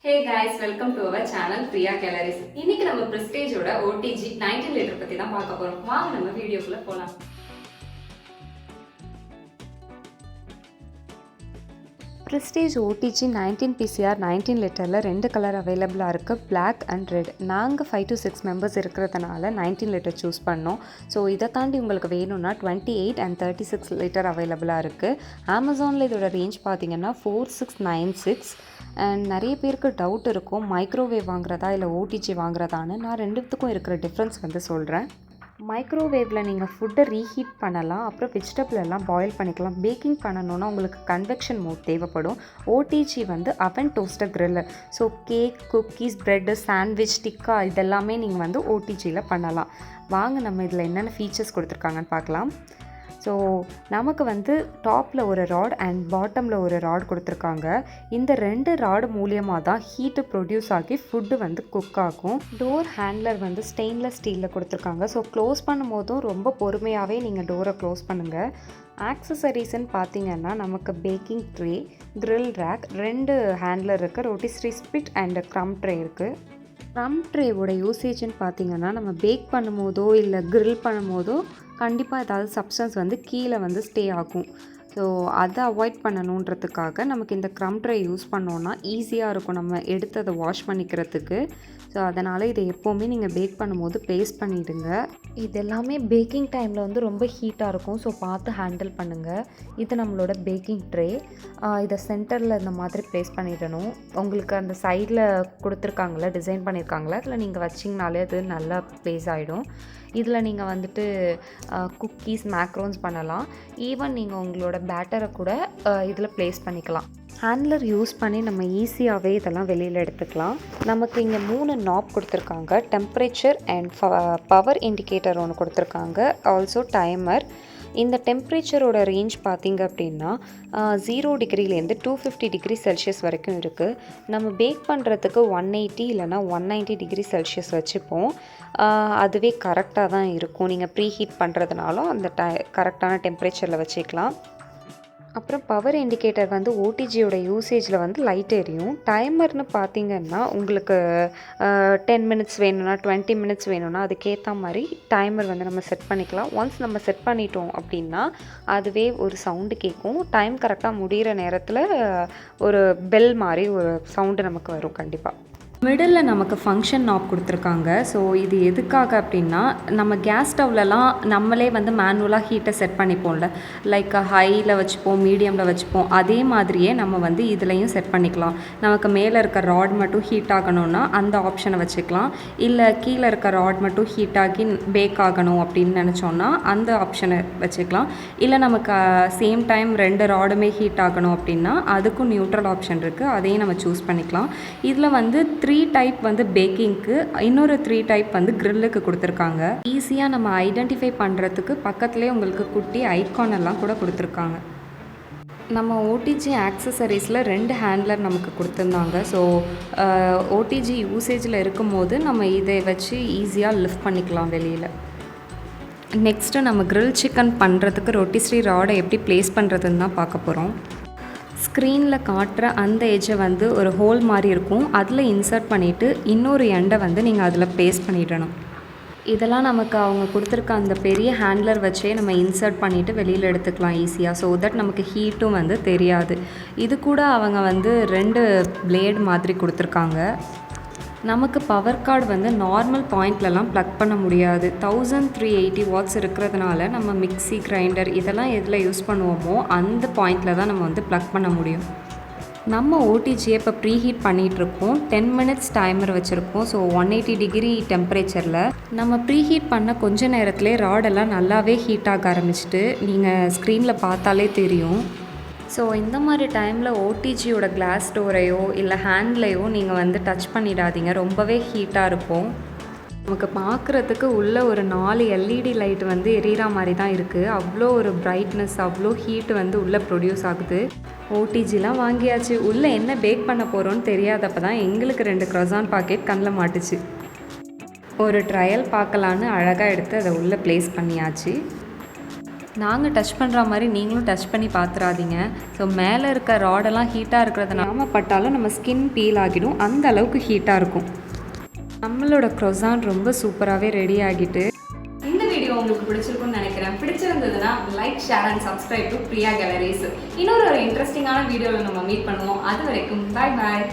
Hey guys, welcome to our channel Priya Calories. இன்னைக்கு நம்ம Prestige ஓட OTG 19 லிட்டர் பத்தி தான் பார்க்க போறோம். வாங்க நம்ம வீடியோக்குள்ள போலாம். Prestige OTG 19 PCR 19 லிட்டரில் 2 கலர் அவைலபிளாக இருக்குது, Black அண்ட் ரெட். நாங்கள் 5 to 6 மெம்பர்ஸ் இருக்கிறதுனால 19 லிட்டர் சூஸ் பண்ணோம். ஸோ இதை தாண்டி உங்களுக்கு வேணும்னா 28 and 36 லிட்டர் அவைலபிளாக இருக்குது. அமேசானில் இதோட ரேஞ்ச் பார்த்தீங்கன்னா 4696. அண்ட் நிறைய பேருக்கு டவுட் இருக்கும், மைக்ரோவேவ் வாங்குறதா இல்லை ஓடிஜி வாங்குறதான்னு. நான் ரெண்டுத்துக்கும் இருக்கிற டிஃப்ரென்ஸ் சொல்கிறேன். மைக்ரோவேவில் நீங்கள் ஃபுட்டை ரீஹீட் பண்ணலாம், அப்புறம் வெஜிடபிள் எல்லாம் பாயில் பண்ணிக்கலாம். பேக்கிங் பண்ணணுன்னா உங்களுக்கு கன்வெக்ஷன் மோட் தேவைப்படும். ஓடிஜி அவன் toaster griller. So cake, cookies, bread, sandwich, tikka இதெல்லாமே நீங்கள் ஓடிஜியில் பண்ணலாம். வாங்க நம்ம இதில் என்னென்ன ஃபீச்சர்ஸ் கொடுத்துருக்காங்கன்னு பார்க்கலாம். ஸோ நமக்கு டாப்பில் ஒரு ராட் அண்ட் பாட்டமில் ஒரு ராட் கொடுத்துருக்காங்க. இந்த 2 ராடு மூலியமாக தான் ஹீட்டு ப்ரொடியூஸ் ஆகி ஃபுட்டு குக் ஆகும். டோர் ஹேண்ட்லர் ஸ்டெயின்லெஸ் ஸ்டீலில் கொடுத்துருக்காங்க. ஸோ க்ளோஸ் பண்ணும் போதும் ரொம்ப பொறுமையாகவே நீங்கள் டோரை க்ளோஸ் பண்ணுங்கள். ஆக்சசரிஸ்ன்னு பார்த்தீங்கன்னா நமக்கு baking tray, grill rack, 2 handler இருக்குது, ரொட்டிஸ்ட்ரி ஸ்பிட் அண்ட் க்ரம் ட்ரே இருக்குது. க்ரம் ட்ரேவோட யூசேஜ்னு பார்த்தீங்கன்னா நம்ம பேக் பண்ணும் போதோ இல்லை கிரில் பண்ணும் போதோ கண்டிப்பாக ஏதாவது சப்ஸ்டன்ஸ் கீழே ஸ்டே ஆகும். ஸோ அதை அவாய்ட் பண்ணணுன்றதுக்காக நமக்கு இந்த க்ரம் ட்ரே யூஸ் பண்ணோன்னா ஈஸியாக இருக்கும் நம்ம எடுத்து அதை வாஷ் பண்ணிக்கிறதுக்கு. ஸோ அதனால் இதை எப்போவுமே நீங்கள் பேக் பண்ணும்போது ப்ளேஸ் பண்ணிவிடுங்க. இது எல்லாமே பேக்கிங் டைமில் ரொம்ப ஹீட்டாக இருக்கும், ஸோ பார்த்து ஹேண்டில் பண்ணுங்கள். இது நம்மளோட பேக்கிங் ட்ரே. இதை சென்டரில் இந்த மாதிரி ப்ளேஸ் பண்ணிடணும். உங்களுக்கு அந்த சைடில் கொடுத்துருக்காங்களே, டிசைன் பண்ணியிருக்காங்களே, அதில் நீங்கள் வச்சிங்கனாலே அது நல்லா ப்ளேஸ் ஆகிடும். இதில் நீங்கள் குக்கீஸ், மேக்ரோன்ஸ் பண்ணலாம். ஈவன் நீங்கள் உங்களோட பேட்டரை கூட இதில் ப்ளேஸ் பண்ணிக்கலாம். ஹேண்ட்லர் யூஸ் பண்ணி நம்ம ஈஸியாகவே இதெல்லாம் வெளியில் எடுத்துக்கலாம். நமக்கு இங்கே 3 நாப் கொடுத்துருக்காங்க. டெம்பரேச்சர் அண்ட் பவர் இண்டிகேட்டர் ஒன்று கொடுத்துருக்காங்க, ஆல்சோ டைமர். இந்த டெம்பரேச்சரோட ரேஞ்ச் பார்த்திங்க அப்படின்னா 0 டிகிரிலேருந்து 250 டிகிரி செல்சியஸ் வரைக்கும் இருக்குது. நம்ம பேக் பண்ணுறதுக்கு 180 இல்லைனா 190 டிகிரி செல்சியஸ் வச்சுப்போம். அதுவே கரெக்டாக தான் இருக்கும். நீங்கள் ப்ரீ ஹீட் பண்ணுறதுனாலும் அந்த கரெக்டான டெம்பரேச்சரில் வச்சுக்கலாம். அப்புறம் பவர் இண்டிகேட்டர் ஓடிஜியோட யூசேஜில் லைட் எரியும். டைமர்னு பார்த்திங்கன்னா உங்களுக்கு 10 மினிட்ஸ் வேணும்னா 20 மினிட்ஸ் வேணும்னா அதுக்கேற்ற மாதிரி டைமர் நம்ம செட் பண்ணிக்கலாம். ஒன்ஸ் நம்ம செட் பண்ணிட்டோம் அப்படின்னா அதுவே ஒரு சவுண்டு கேட்கும். டைம் கரெக்டாக முடிகிற நேரத்தில் ஒரு பெல் மாதிரி ஒரு சவுண்டு நமக்கு வரும் கண்டிப்பாக. மிடில் நமக்கு ஃபங்க்ஷன் நாப் கொடுத்துருக்காங்க. ஸோ இது எதுக்காக அப்படின்னா நம்ம கேஸ் ஸ்டவ்லலாம் நம்மளே மேனுவலாக ஹீட்டை செட் பண்ணிப்போம்ல, லைக் ஹையில் வச்சுப்போம், மீடியமில் வச்சுப்போம். அதே மாதிரியே நம்ம இதுலேயும் செட் பண்ணிக்கலாம். நமக்கு மேலே இருக்க ராட் மட்டும் ஹீட் ஆகணும்னா அந்த ஆப்ஷனை வச்சுக்கலாம். இல்லை கீழே இருக்க ராட் மட்டும் ஹீட் ஆகி பேக் ஆகணும் அப்படின்னு நினச்சோன்னா அந்த ஆப்ஷனை வச்சுக்கலாம். இல்லை நமக்கு சேம் டைம் 2 ராடுமே ஹீட் ஆகணும் அப்படின்னா அதுக்கும் நியூட்ரல் ஆப்ஷன் இருக்குது, அதையும் நம்ம சூஸ் பண்ணிக்கலாம். இதில் 3 டைப் பேக்கிங்க்கு, இன்னொரு 3 டைப் கிரில்லுக்கு கொடுத்துருக்காங்க. ஈஸியாக நம்ம ஐடென்டிஃபை பண்ணுறதுக்கு பக்கத்துலேயே உங்களுக்கு குட்டி ஐகான் எல்லாம் கூட கொடுத்துருக்காங்க. நம்ம ஓடிஜி ஆக்சசரிஸில் 2 ஹேண்ட்லர் நமக்கு கொடுத்துருந்தாங்க. ஸோ ஓடிஜி யூசேஜில் இருக்கும்போது நம்ம இதை வச்சு ஈஸியாக லிஃப்ட் பண்ணிக்கலாம் வெளியில். நெக்ஸ்ட்டு நம்ம கிரில் சிக்கன் பண்ணுறதுக்கு ரொட்டிஸ்ட்ரி ராடை எப்படி ப்ளேஸ் பண்ணுறதுன்னு தான் பார்க்க போகிறோம். ஸ்க்ரீனில் காட்டுற அந்த எஜ்ஜை ஒரு ஹோல் மாதிரி இருக்கும், அதில் இன்சர்ட் பண்ணிவிட்டு இன்னொரு எண்டை நீங்கள் அதில் ப்ளேஸ் பண்ணிடணும். இதெல்லாம் நமக்கு அவங்க கொடுத்துருக்க அந்த பெரிய ஹேண்ட்லர் வச்சே நம்ம இன்சர்ட் பண்ணிவிட்டு வெளியில் எடுத்துக்கலாம் ஈஸியாக. ஸோ தட் நமக்கு ஹீட்டும் தெரியாது. இது கூட அவங்க 2 பிளேட் மாதிரி கொடுத்துருக்காங்க. நமக்கு பவர் கார்டு நார்மல் பாயிண்ட்லலாம் ப்ளக் பண்ண முடியாது. 1380 வாட்ஸ் இருக்கிறதுனால நம்ம மிக்ஸி, கிரைண்டர் இதெல்லாம் எதில் யூஸ் பண்ணுவோமோ அந்த பாயிண்டில் தான் நம்ம ப்ளக் பண்ண முடியும். நம்ம ஓடிஜியை இப்போ ப்ரீ ஹீட் பண்ணிகிட்ருக்கோம். 10 மினிட்ஸ் டைமர் வச்சுருக்கோம். ஸோ 180 டிகிரி டெம்பரேச்சரில் நம்ம ப்ரீ ஹீட் பண்ண கொஞ்ச நேரத்துலேயே ராடெல்லாம் நல்லாவே ஹீட் ஆக ஆரம்பிச்சிட்டு நீங்கள் ஸ்க்ரீனில் பார்த்தாலே தெரியும். ஸோ இந்த மாதிரி டைமில் ஓடிஜியோட கிளாஸ் டோரையோ இல்லை ஹேண்ட்லையோ நீங்கள் டச் பண்ணிடாதீங்க, ரொம்பவே ஹீட்டாக இருக்கும். நமக்கு பார்க்குறதுக்கு உள்ளே ஒரு 4 எல்இடி லைட் எரியிற மாதிரி தான் இருக்குது. அவ்வளோ ஒரு பிரைட்னஸ், அவ்வளோ ஹீட்டு உள்ளே ப்ரொடியூஸ் ஆகுது. ஓடிஜிலாம் வாங்கியாச்சு, உள்ளே என்ன பேக் பண்ண போகிறோன்னு தெரியாதப்போ தான் எங்களுக்கு 2 க்ரொசான் பாக்கெட் கண்ணில் மாட்டுச்சு. ஒரு ட்ரையல் பார்க்கலான்னு அழகாக எடுத்து அதை உள்ளே ப்ளேஸ் பண்ணியாச்சு. நாங்கள் டச் பண்ணுற மாதிரி நீங்களும் டச் பண்ணி பார்த்துறாதீங்க. ஸோ மேலே இருக்க ராடெல்லாம் ஹீட்டாக இருக்கிறதுனால பட்டாலும் நம்ம ஸ்கின் பீல் ஆகிடும், அந்த அளவுக்கு ஹீட்டாக இருக்கும். நம்மளோட croissant ரொம்ப சூப்பராகவே ரெடி ஆகிட்டு. இந்த வீடியோ உங்களுக்கு பிடிச்சிருக்கும்னு நினைக்கிறேன். பிடிச்சிருந்ததுன்னா like, share and subscribe to Priya calories. இன்னொரு இன்ட்ரெஸ்டிங்கான வீடியோவில் நம்ம மீட் பண்ணுவோம். அது வரைக்கும் பாய் பாய்.